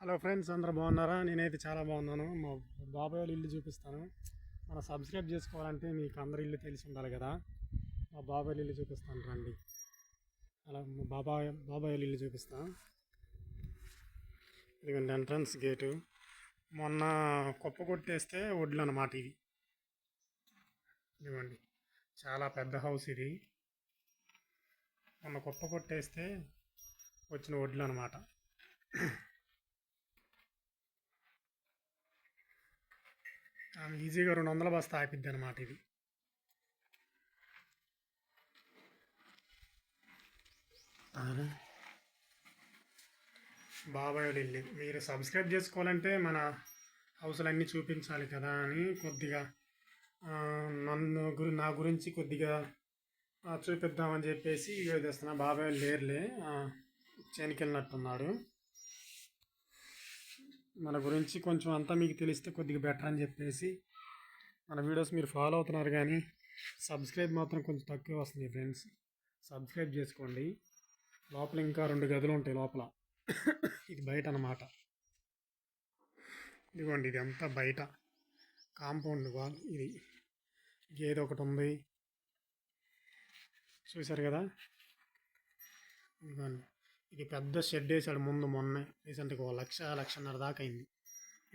Hello friends, అందరూ బాగున్నారా? నేనైతే చాలా బాగున్నాను. మా బాబాయ్ వాళ్ళ ఇల్లు చూపిస్తాను. మనం సబ్స్క్రైబ్ చేసుకోవాలంటే మీకు అందరి ఇల్లు తెలిసి ఉండాలి కదా. మా బాబాయ్ వాళ్ళ ఇల్లు చూపిస్తాను రండి. అలా మా బాబాయ్ వాళ్ళ ఇల్లు చూపిస్తాను. ఇదిగోండి ఎంట్రన్స్ గేటు. మొన్న కుప్ప కొట్టేస్తే వడ్లు అన్నమాట ఇవి. ఇదిగోండి చాలా పెద్ద హౌస్ ఇది. మొన్న కుప్ప కొట్టేస్తే వచ్చిన వడ్లు అన్నమాట. ఈజీగా 200 బస్తా ఆపిద్ది అనమాట ఇది. బాబాయ్ వాళ్ళ ఇల్లు మీరు సబ్స్క్రైబ్ చేసుకోవాలంటే మన హౌస్లన్నీ చూపించాలి కదా అని కొద్దిగా నా గురించి కొద్దిగా చూపిద్దామని చెప్పేసి వీడియో తెస్తున్నా. బాబాయ్ వాళ్ళు లేరులే, చేనికి వెళ్ళినట్టున్నాడు. మన గురించి కొంచెం అంతా మీకు తెలిస్తే కొద్దిగా బెటర్ అని చెప్పేసి మన వీడియోస్ మీరు ఫాలో అవుతున్నారు, కానీ సబ్స్క్రైబ్ మాత్రం కొంచెం తక్కువ వస్తుంది ఫ్రెండ్స్. సబ్స్క్రైబ్ చేసుకోండి. లోపల ఇంకా 2 గదులు ఉంటాయి లోపల. ఇది బయట అన్నమాట. ఇదిగోండి ఇది అంతా బయట కాంపౌండ్ వాల్. ఇది గేదె ఒకటి ఉంది, చూశారు కదా. ఇదిగోండి ఇది పెద్ద షెడ్ వేసాడు ముందు మొన్నే రీసెంట్గా 1,00,000-1,50,000 దాకా అయింది.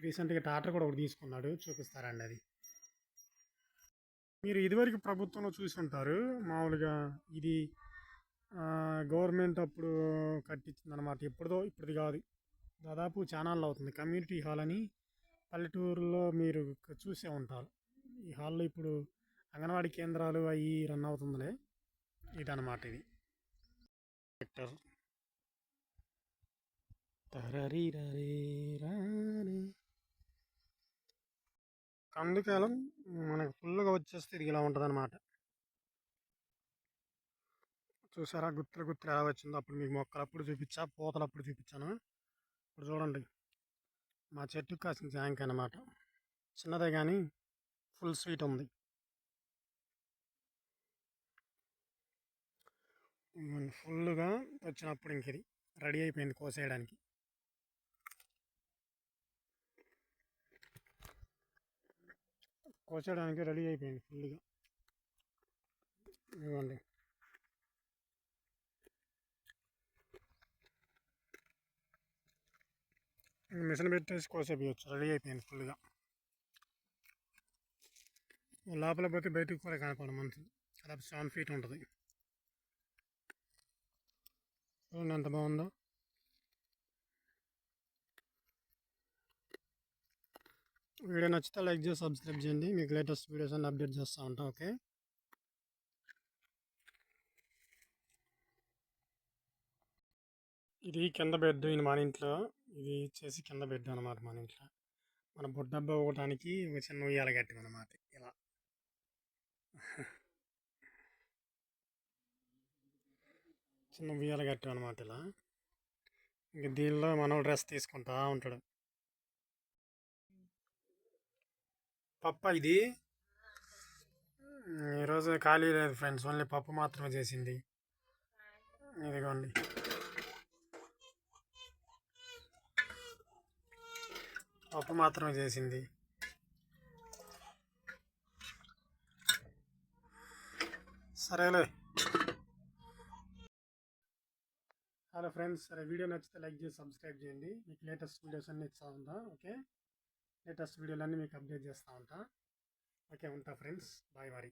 రీసెంట్గా టాటర్ కూడా ఒకటి తీసుకున్నాడు, చూపిస్తారండి అది. మీరు ఇదివరకు ప్రభుత్వంలో చూసి ఉంటారు. మామూలుగా ఇది గవర్నమెంట్ అప్పుడు కట్టించింది అనమాట. ఇప్పుడుది కాదు, దాదాపు ఛానల్ అవుతుంది. కమ్యూనిటీ హాల్ అని పల్లెటూరులో మీరు చూసే ఉంటారు. ఈ హాల్లో ఇప్పుడు అంగన్వాడీ కేంద్రాలు అవి రన్ అవుతుందిలే. ఇదన్నమాట ఇది సెక్టర్. కందికాలం మనకు ఫుల్గా వచ్చేస్తే ఇది ఇలా ఉంటుంది అనమాట. చూసారా గుత్తులు గుత్తులు ఎలా వచ్చిందో. అప్పుడు మీకు మొక్కలు అప్పుడు చూపించా, పూతలు అప్పుడు చూపించాను. ఇప్పుడు చూడండి మా చెట్టుకు కాసిన జాంకాయ అన్నమాట. చిన్నదే కానీ ఫుల్ స్వీట్ ఉంది. ఫుల్గా వచ్చినప్పుడు ఇంక ఇది రెడీ అయిపోయింది కోసేయడానికి. కోసేయడానికి రెడీ అయిపోయింది ఫుల్గా. ఇవ్వండి మిషన్ పెట్టేసి కోసేయచ్చు. రెడీ అయిపోయింది ఫుల్గా. లోపల పోతే బయటకు కూడా కనపడదు మనసు. అలా 7 ఫీట్ ఉంటుంది. చూడండి ఎంత బాగుందో. వీడియో నచ్చితే లైక్ చేసి సబ్స్క్రైబ్ చేయండి. మీకు లేటెస్ట్ వీడియోస్ అన్ని అప్డేట్ చేస్తూ ఉంటాం. ఓకే, ఇది కింద బెడ్. ఇది మన ఇంట్లో ఇది చేసి కింద బెడ్ అనమాట. మన ఇంట్లో మన బుడ్డబ్బ ఇవ్వడానికి ఒక చిన్న ఉయ్యాల కట్టాం అనమాట. ఇలా చిన్న ఉయ్యాల కట్టాం అనమాట. ఇలా ఇంక దీనిలో మనం డ్రెస్ తీసుకుంటా ఉంటాడు. పప్ప ఇది ఈరోజు ఖాళీ లేదు ఫ్రెండ్స్, ఓన్లీ పప్పు మాత్రమే చేసింది. ఇదిగోండి పప్పు మాత్రమే చేసింది. సరేలే. హలో ఫ్రెండ్స్, సరే వీడియో నచ్చితే లైక్ చేసి సబ్స్క్రైబ్ చేయండి. మీకు లేటెస్ట్ వీడియోస్ అన్నీ ఇస్తూ ఉంటా. ఓకే, లేటెస్ట్ వీడియోలన్నీ మీకు అప్డేట్ చేస్తూ ఉంటా. ఓకే, ఉంటా ఫ్రెండ్స్. బాయ్ మరి.